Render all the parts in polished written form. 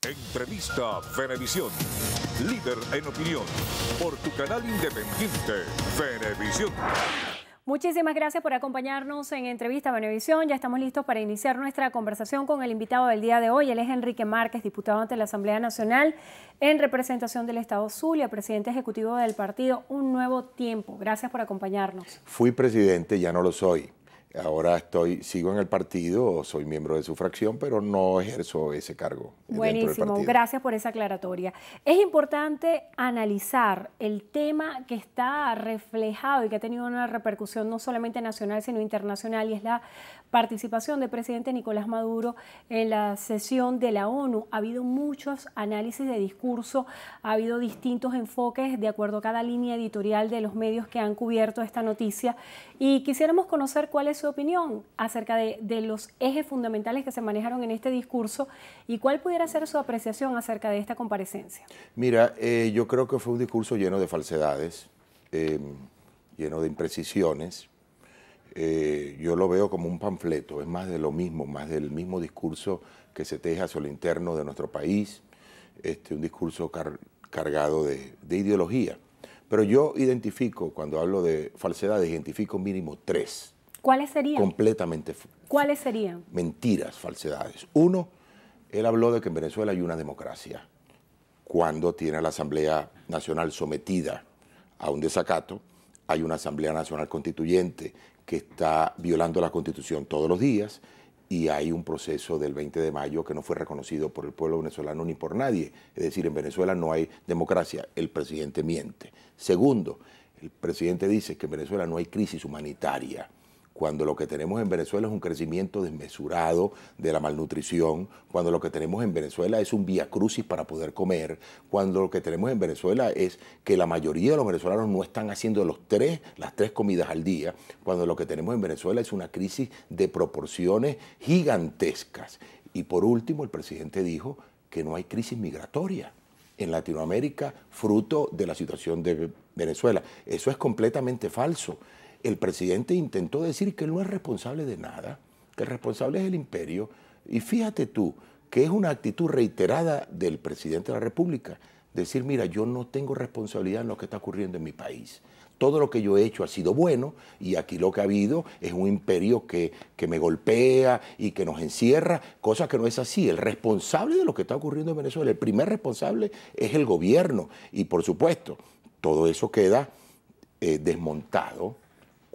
Entrevista Venevisión. Líder en opinión. Por tu canal independiente, Venevisión. Muchísimas gracias por acompañarnos en Entrevista Venevisión. Ya estamos listos para iniciar nuestra conversación con el invitado del día de hoy. Él es Enrique Márquez, diputado ante la Asamblea Nacional en representación del Estado Zulia, presidente ejecutivo del partido Un Nuevo Tiempo. Gracias por acompañarnos. Fui presidente, ya no lo soy. Ahora sigo en el partido, soy miembro de su fracción, pero no ejerzo ese cargo. Buenísimo, gracias por esa aclaratoria. Es importante analizar el tema que está reflejado y que ha tenido una repercusión no solamente nacional, sino internacional, y es la participación del presidente Nicolás Maduro en la sesión de la ONU. Ha habido muchos análisis de discurso, ha habido distintos enfoques de acuerdo a cada línea editorial de los medios que han cubierto esta noticia, y quisiéramos conocer cuál es su opinión acerca de los ejes fundamentales que se manejaron en este discurso y cuál pudiera ser su apreciación acerca de esta comparecencia. Mira, yo creo que fue un discurso lleno de falsedades, lleno de imprecisiones. Yo lo veo como un panfleto, es más de lo mismo, más del mismo discurso que se teja hacia lo interno de nuestro país, un discurso cargado de ideología. Pero yo identifico, cuando hablo de falsedades, identifico mínimo tres. ¿Cuáles serían? Completamente. ¿Cuáles serían? Mentiras, falsedades. Uno, él habló de que en Venezuela hay una democracia. Cuando tiene a la Asamblea Nacional sometida a un desacato, hay una Asamblea Nacional Constituyente que está violando la Constitución todos los días, y hay un proceso del 20 de mayo que no fue reconocido por el pueblo venezolano ni por nadie. Es decir, en Venezuela no hay democracia. El presidente miente. Segundo, el presidente dice que en Venezuela no hay crisis humanitaria, cuando lo que tenemos en Venezuela es un crecimiento desmesurado de la malnutrición, cuando lo que tenemos en Venezuela es un viacrucis para poder comer, cuando lo que tenemos en Venezuela es que la mayoría de los venezolanos no están haciendo las tres comidas al día, cuando lo que tenemos en Venezuela es una crisis de proporciones gigantescas. Y por último, el presidente dijo que no hay crisis migratoria en Latinoamérica fruto de la situación de Venezuela. Eso es completamente falso. El presidente intentó decir que él no es responsable de nada, que el responsable es el imperio. Y fíjate tú, que es una actitud reiterada del presidente de la República, decir, mira, yo no tengo responsabilidad en lo que está ocurriendo en mi país. Todo lo que yo he hecho ha sido bueno, y aquí lo que ha habido es un imperio que me golpea y que nos encierra, cosa que no es así. El responsable de lo que está ocurriendo en Venezuela, el primer responsable es el gobierno. Y por supuesto, todo eso queda desmontado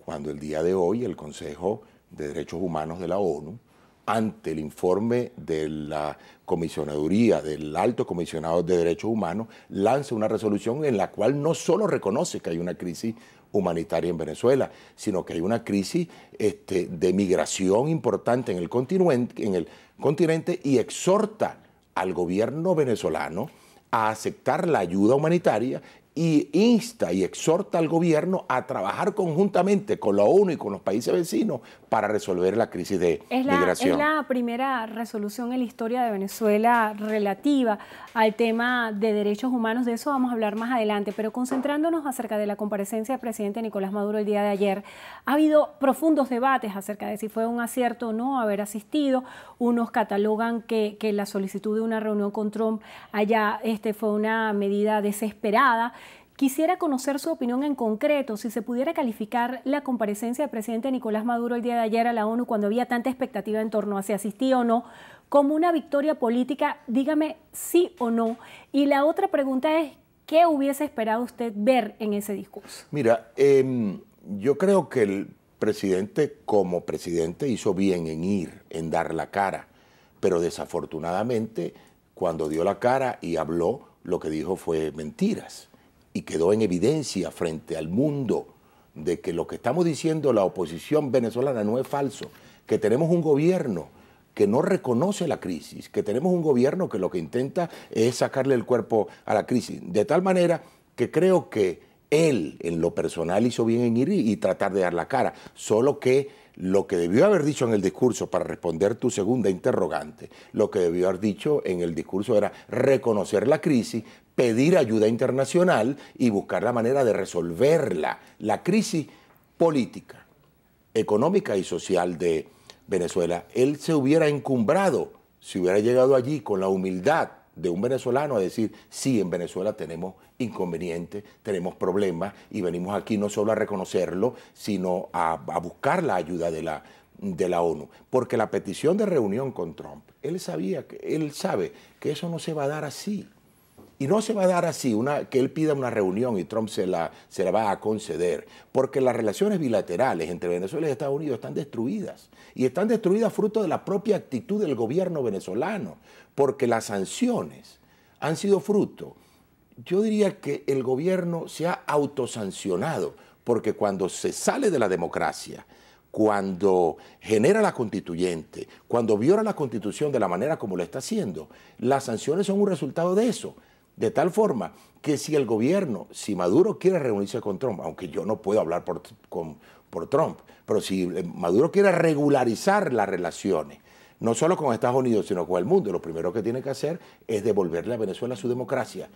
cuando el día de hoy el Consejo de Derechos Humanos de la ONU, ante el informe de la comisionaduría del Alto Comisionado de Derechos Humanos, lanza una resolución en la cual no solo reconoce que hay una crisis humanitaria en Venezuela, sino que hay una crisis de migración importante en el continente, y exhorta al gobierno venezolano a aceptar la ayuda humanitaria, y insta y exhorta al gobierno a trabajar conjuntamente con la ONU y con los países vecinos para resolver la crisis de migración. Es la primera resolución en la historia de Venezuela relativa al tema de derechos humanos. De eso vamos a hablar más adelante, pero concentrándonos acerca de la comparecencia del presidente Nicolás Maduro el día de ayer, ha habido profundos debates acerca de si fue un acierto o no haber asistido. Unos catalogan que la solicitud de una reunión con Trump allá fue una medida desesperada. Quisiera conocer su opinión en concreto, si se pudiera calificar la comparecencia del presidente Nicolás Maduro el día de ayer a la ONU, cuando había tanta expectativa en torno a si asistía o no, como una victoria política. Dígame sí o no. Y la otra pregunta es, ¿qué hubiese esperado usted ver en ese discurso? Mira, yo creo que el presidente, como presidente, hizo bien en ir, en dar la cara, pero desafortunadamente, cuando dio la cara y habló, lo que dijo fue mentiras. Y quedó en evidencia frente al mundo de que lo que estamos diciendo la oposición venezolana no es falso, que tenemos un gobierno que no reconoce la crisis, que tenemos un gobierno que lo que intenta es sacarle el cuerpo a la crisis, de tal manera que creo que él, en lo personal, hizo bien en ir y tratar de dar la cara, solo que lo que debió haber dicho en el discurso, para responder tu segunda interrogante, lo que debió haber dicho en el discurso era reconocer la crisis, pedir ayuda internacional y buscar la manera de resolverla. La crisis política, económica y social de Venezuela, él se hubiera encumbrado si hubiera llegado allí con la humildad de un venezolano a decir, sí, en Venezuela tenemos inconvenientes, tenemos problemas y venimos aquí no solo a reconocerlo, sino a buscar la ayuda de la ONU. Porque la petición de reunión con Trump, él sabe que eso no se va a dar así. Y no se va a dar así, que él pida una reunión y Trump se la va a conceder, porque las relaciones bilaterales entre Venezuela y Estados Unidos están destruidas. Y están destruidas fruto de la propia actitud del gobierno venezolano, porque las sanciones han sido fruto. Yo diría que el gobierno se ha autosancionado, porque cuando se sale de la democracia, cuando genera la constituyente, cuando viola la constitución de la manera como lo está haciendo, las sanciones son un resultado de eso. De tal forma que si el gobierno, si Maduro quiere reunirse con Trump, aunque yo no puedo hablar por Trump, pero si Maduro quiere regularizar las relaciones, no solo con Estados Unidos, sino con el mundo, lo primero que tiene que hacer es devolverle a Venezuela su democracia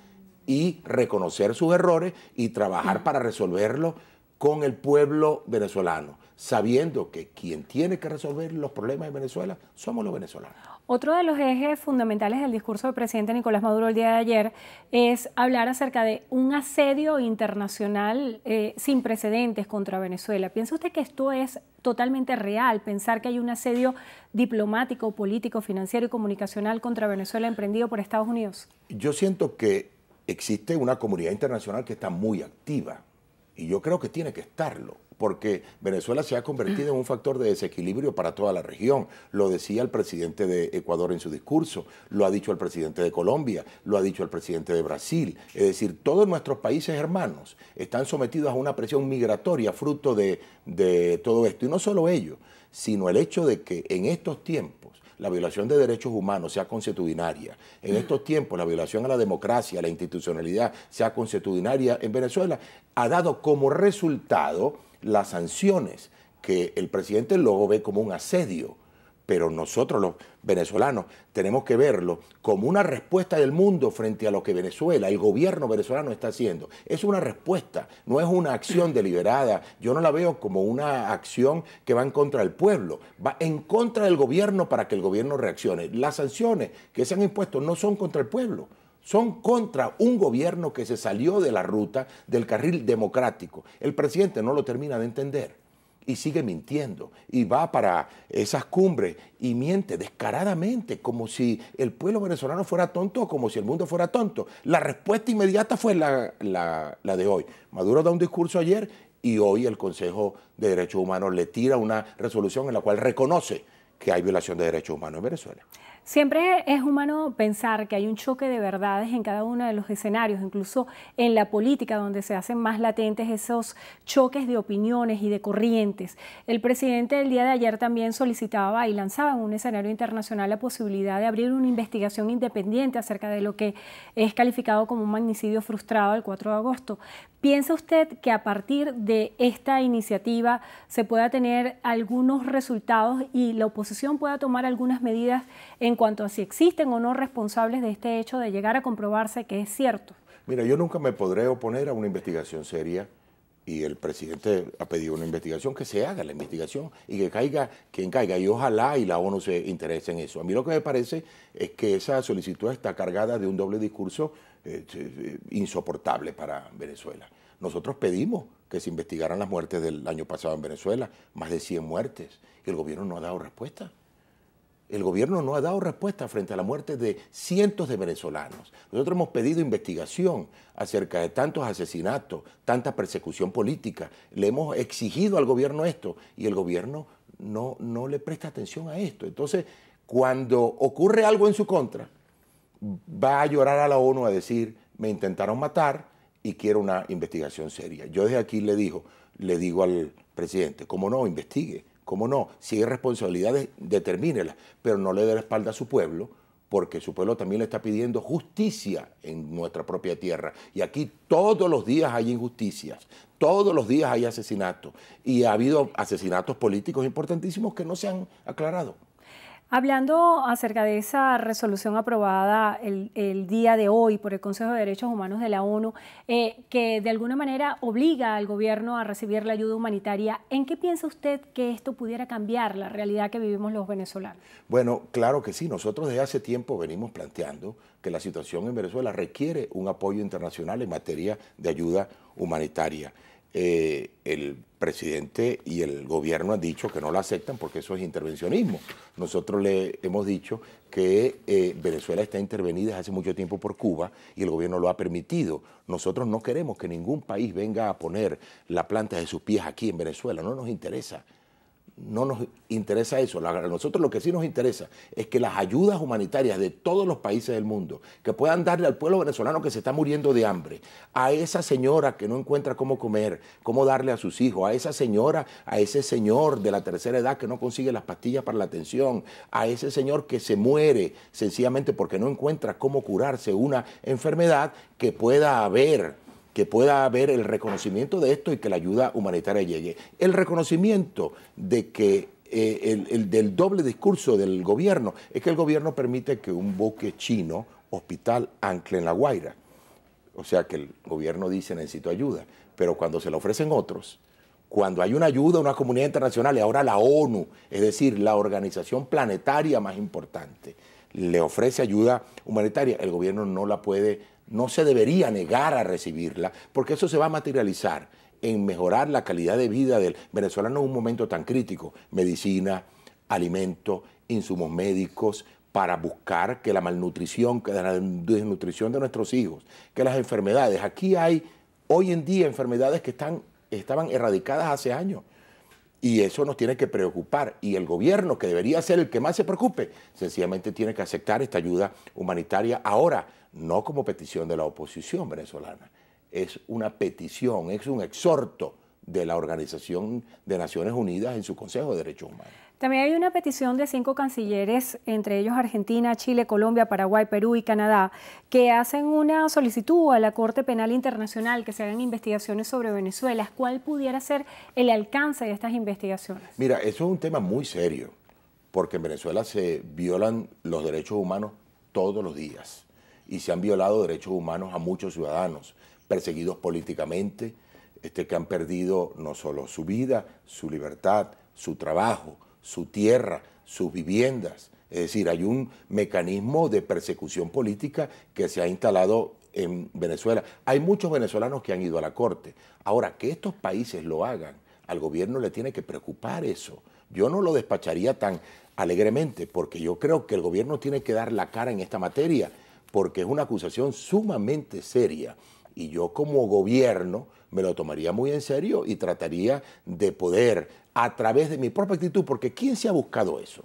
y reconocer sus errores y trabajar para resolverlos con el pueblo venezolano, sabiendo que quien tiene que resolver los problemas de Venezuela somos los venezolanos. Otro de los ejes fundamentales del discurso del presidente Nicolás Maduro el día de ayer es hablar acerca de un asedio internacional sin precedentes contra Venezuela. ¿Piensa usted que esto es totalmente real, pensar que hay un asedio diplomático, político, financiero y comunicacional contra Venezuela emprendido por Estados Unidos? Yo siento que existe una comunidad internacional que está muy activa y yo creo que tiene que estarlo, porque Venezuela se ha convertido en un factor de desequilibrio para toda la región. Lo decía el presidente de Ecuador en su discurso, lo ha dicho el presidente de Colombia, lo ha dicho el presidente de Brasil. Es decir, todos nuestros países hermanos están sometidos a una presión migratoria fruto de todo esto. Y no solo ello, sino el hecho de que en estos tiempos la violación de derechos humanos sea consuetudinaria, en estos tiempos la violación a la democracia, a la institucionalidad sea consuetudinaria en Venezuela, ha dado como resultado las sanciones que el presidente luego ve como un asedio, pero nosotros los venezolanos tenemos que verlo como una respuesta del mundo frente a lo que Venezuela, el gobierno venezolano está haciendo. Es una respuesta, no es una acción deliberada. Yo no la veo como una acción que va en contra del pueblo, va en contra del gobierno para que el gobierno reaccione. Las sanciones que se han impuesto no son contra el pueblo, son contra un gobierno que se salió de la ruta del carril democrático. El presidente no lo termina de entender y sigue mintiendo y va para esas cumbres y miente descaradamente como si el pueblo venezolano fuera tonto o como si el mundo fuera tonto. La respuesta inmediata fue la de hoy. Maduro da un discurso ayer y hoy el Consejo de Derechos Humanos le tira una resolución en la cual reconoce que hay violación de derechos humanos en Venezuela. Siempre es humano pensar que hay un choque de verdades en cada uno de los escenarios, incluso en la política, donde se hacen más latentes esos choques de opiniones y de corrientes. El presidente el día de ayer también solicitaba y lanzaba en un escenario internacional la posibilidad de abrir una investigación independiente acerca de lo que es calificado como un magnicidio frustrado el 4 de agosto. ¿Piensa usted que a partir de esta iniciativa se pueda tener algunos resultados y la oposición pueda tomar algunas medidas en cuanto a si existen o no responsables de este hecho de llegar a comprobarse que es cierto? Mira, yo nunca me podré oponer a una investigación seria y el presidente ha pedido una investigación, que se haga la investigación y que caiga quien caiga y ojalá y la ONU se interese en eso. A mí lo que me parece es que esa solicitud está cargada de un doble discurso insoportable para Venezuela. Nosotros pedimos que se investigaran las muertes del año pasado en Venezuela, más de 100 muertes, y el gobierno no ha dado respuesta. El gobierno no ha dado respuesta frente a la muerte de cientos de venezolanos. Nosotros hemos pedido investigación acerca de tantos asesinatos, tanta persecución política. Le hemos exigido al gobierno esto y el gobierno no le presta atención a esto. Entonces, cuando ocurre algo en su contra, va a llorar a la ONU a decir, me intentaron matar y quiero una investigación seria. Yo desde aquí le digo al presidente, ¿cómo no? Investigue. ¿Cómo no? Si hay responsabilidades, determínelas, pero no le dé la espalda a su pueblo, porque su pueblo también le está pidiendo justicia en nuestra propia tierra. Y aquí todos los días hay injusticias, todos los días hay asesinatos, y ha habido asesinatos políticos importantísimos que no se han aclarado. Hablando acerca de esa resolución aprobada el día de hoy por el Consejo de Derechos Humanos de la ONU, que de alguna manera obliga al gobierno a recibir la ayuda humanitaria, ¿en qué piensa usted que esto pudiera cambiar la realidad que vivimos los venezolanos? Bueno, claro que sí. Nosotros desde hace tiempo venimos planteando que la situación en Venezuela requiere un apoyo internacional en materia de ayuda humanitaria. El presidente y el gobierno han dicho que no lo aceptan porque eso es intervencionismo. Nosotros le hemos dicho que Venezuela está intervenida desde hace mucho tiempo por Cuba y el gobierno lo ha permitido. Nosotros no queremos que ningún país venga a poner la planta de sus pies aquí en Venezuela, no nos interesa. No nos interesa eso. A nosotros lo que sí nos interesa es que las ayudas humanitarias de todos los países del mundo, que puedan darle al pueblo venezolano que se está muriendo de hambre, a esa señora que no encuentra cómo comer, cómo darle a sus hijos, a esa señora, a ese señor de la tercera edad que no consigue las pastillas para la atención, a ese señor que se muere sencillamente porque no encuentra cómo curarse una enfermedad, que pueda haber el reconocimiento de esto y que la ayuda humanitaria llegue. El reconocimiento de que del doble discurso del gobierno es que el gobierno permite que un buque chino, hospital, ancle en La Guaira. O sea que el gobierno dice necesito ayuda, pero cuando se le ofrecen otros, cuando hay una ayuda a una comunidad internacional y ahora la ONU, es decir, la organización planetaria más importante, le ofrece ayuda humanitaria, el gobierno no se debería negar a recibirla, porque eso se va a materializar en mejorar la calidad de vida del venezolano en un momento tan crítico. Medicina, alimento, insumos médicos, para buscar que la malnutrición, que la desnutrición de nuestros hijos, que las enfermedades. Aquí hay hoy en día enfermedades que estaban erradicadas hace años. Y eso nos tiene que preocupar. Y el gobierno, que debería ser el que más se preocupe, sencillamente tiene que aceptar esta ayuda humanitaria ahora, no como petición de la oposición venezolana. Es una petición, es un exhorto de la Organización de Naciones Unidas en su Consejo de Derechos Humanos. También hay una petición de 5 cancilleres, entre ellos Argentina, Chile, Colombia, Paraguay, Perú y Canadá, que hacen una solicitud a la Corte Penal Internacional que se hagan investigaciones sobre Venezuela. ¿Cuál pudiera ser el alcance de estas investigaciones? Mira, eso es un tema muy serio, porque en Venezuela se violan los derechos humanos todos los días y se han violado derechos humanos a muchos ciudadanos perseguidos políticamente, que han perdido no solo su vida, su libertad, su trabajo, su tierra, sus viviendas. Es decir, hay un mecanismo de persecución política que se ha instalado en Venezuela. Hay muchos venezolanos que han ido a la Corte. Ahora, que estos países lo hagan, al gobierno le tiene que preocupar eso. Yo no lo despacharía tan alegremente, porque yo creo que el gobierno tiene que dar la cara en esta materia, porque es una acusación sumamente seria. Y yo como gobierno me lo tomaría muy en serio y trataría de poder, a través de mi propia actitud, porque ¿quién se ha buscado eso?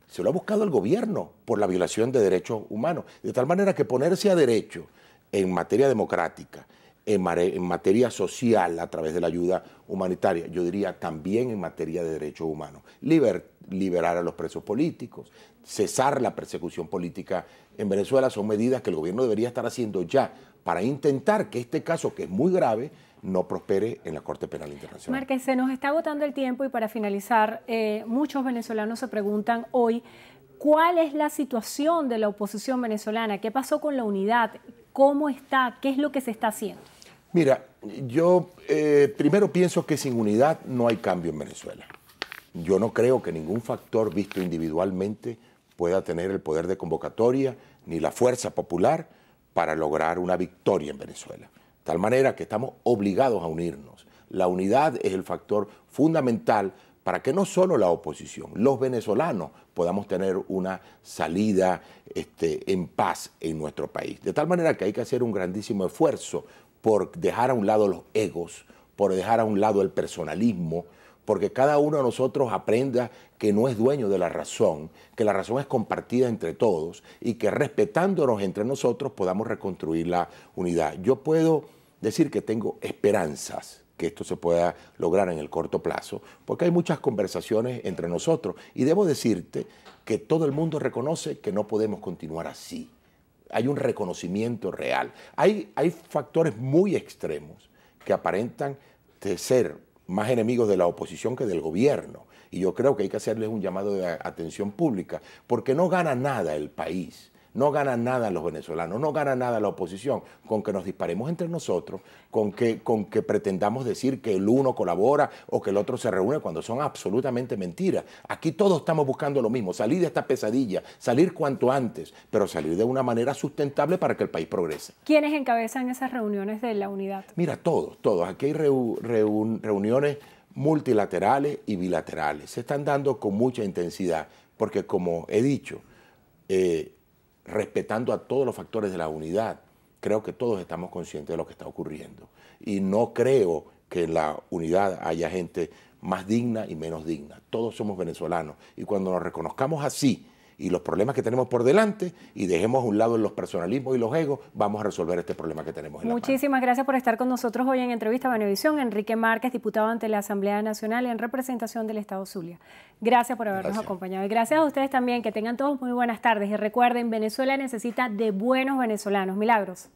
Se lo ha buscado el gobierno por la violación de derechos humanos. De tal manera que ponerse a derecho en materia democrática, en materia social a través de la ayuda humanitaria, yo diría también en materia de derechos humanos, liberar a los presos políticos, cesar la persecución política en Venezuela, son medidas que el gobierno debería estar haciendo ya para intentar que este caso, que es muy grave, no prospere en la Corte Penal Internacional. Márquez, se nos está agotando el tiempo y para finalizar, muchos venezolanos se preguntan hoy cuál es la situación de la oposición venezolana, qué pasó con la unidad, cómo está, qué es lo que se está haciendo. Mira, yo primero pienso que sin unidad no hay cambio en Venezuela. Yo no creo que ningún factor visto individualmente pueda tener el poder de convocatoria ni la fuerza popular para lograr una victoria en Venezuela. De tal manera que estamos obligados a unirnos. La unidad es el factor fundamental para que no solo la oposición, los venezolanos podamos tener una salida en paz en nuestro país. De tal manera que hay que hacer un grandísimo esfuerzo por dejar a un lado los egos, por dejar a un lado el personalismo, porque cada uno de nosotros aprenda que no es dueño de la razón, que la razón es compartida entre todos y que respetándonos entre nosotros podamos reconstruir la unidad. Yo puedo decir que tengo esperanzas que esto se pueda lograr en el corto plazo, porque hay muchas conversaciones entre nosotros y debo decirte que todo el mundo reconoce que no podemos continuar así. Hay un reconocimiento real. Hay factores muy extremos que aparentan ser más enemigos de la oposición que del gobierno. Y yo creo que hay que hacerles un llamado de atención pública, porque no gana nada el país, no gana nada los venezolanos, no gana nada la oposición con que nos disparemos entre nosotros, con que pretendamos decir que el uno colabora o que el otro se reúne cuando son absolutamente mentiras. Aquí todos estamos buscando lo mismo, salir de esta pesadilla, salir cuanto antes, pero salir de una manera sustentable para que el país progrese. ¿Quiénes encabezan esas reuniones de la unidad? Mira, todos. Aquí hay reuniones multilaterales y bilaterales. Se están dando con mucha intensidad, porque como he dicho, respetando a todos los factores de la unidad, creo que todos estamos conscientes de lo que está ocurriendo. Y no creo que en la unidad haya gente más digna y menos digna. Todos somos venezolanos. Y cuando nos reconozcamos así, y los problemas que tenemos por delante, y dejemos a un lado los personalismos y los egos, vamos a resolver este problema que tenemos en la mano. Muchísimas gracias por estar con nosotros hoy en Entrevista a Venevisión. Enrique Márquez, diputado ante la Asamblea Nacional en representación del Estado Zulia. Gracias por habernos acompañado. Y gracias a ustedes también. Que tengan todos muy buenas tardes. Y recuerden, Venezuela necesita de buenos venezolanos. Milagros.